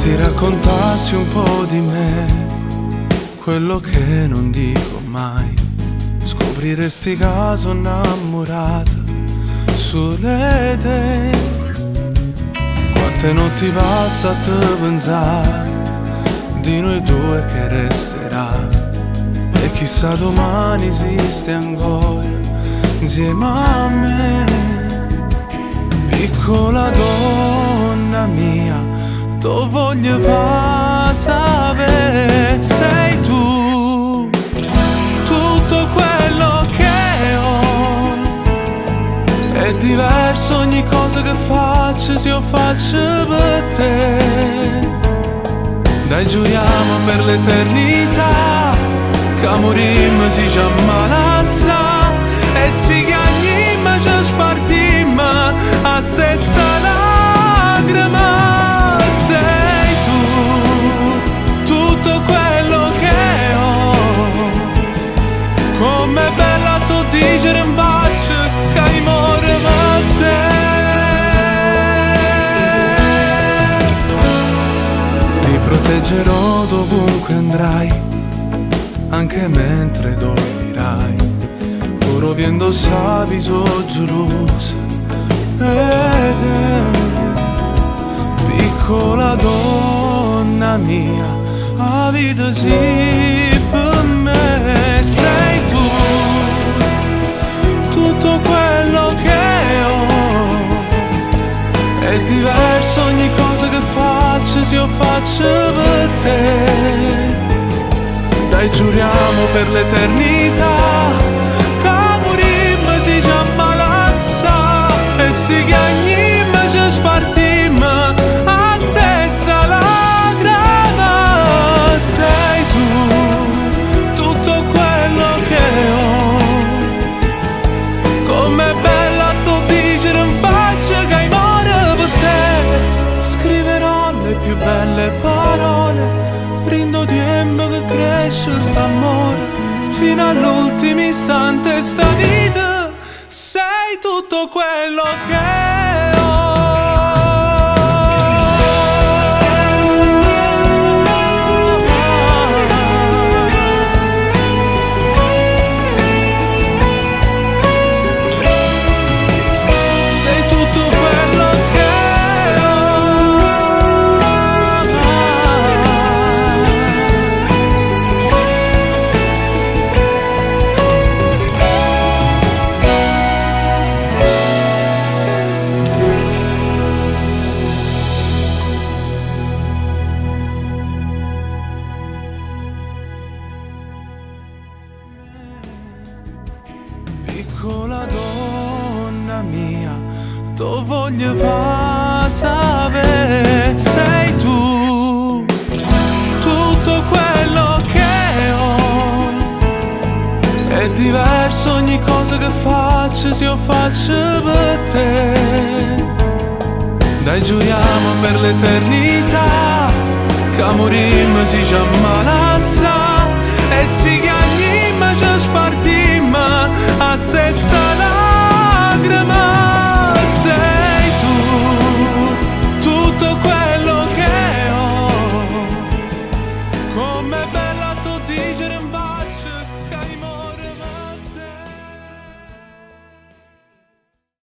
ti raccontassi un po' di me, quello che non dico mai, scopriresti caso innamorata sulle te. Quante notti passa a te pensare di noi due che resterà, e chissà domani esiste ancora insieme a me. Piccola donna mia, tu voglio far sapere, sei tu, tutto quello che ho. È diverso ogni cosa che faccio, se io faccio per te. Dai, giuriamo per l'eternità che morimmo si ci ammalassa, e si chiamimmo ci spartimmo a stessa lacrima. Sei tu, tutto quello che ho. Com'è bella tu dicere in faccia che muore per te. Ti proteggerò dovunque andrai, anche mentre dormirai, pur viendo savi soggiorose. Ed è piccola donna mia, la vita sì per me. Sei tu, tutto quello che ho. È diverso ogni cosa che faccio, se io faccio per te. Dai, giuriamo per l'eternità che morimmo si ci ammalassa, e si chiamimmo ci spartimmo a stessa lacrima. Sei tu, tutto quello che ho. Com'è bella tu dicere in faccia che hai muore per te. Scriverò le più belle parole, rindo tempo che cresce st'amore, fino all'ultimo istante sta vita. Sei tutto quello che ho. Sei tutto quello che ho. Piccola donna mia, tu voglio far sapere, sei tu, tutto quello che ho. È diverso ogni cosa che faccio, se io faccio per te. Dai, giuriamo per l'eternità che morimmo si ci ammalassa, e si chiamimmo ci spartimmo a stessa lacrima. Sei tu, tutto quello che ho. Com'è bella tu dicere in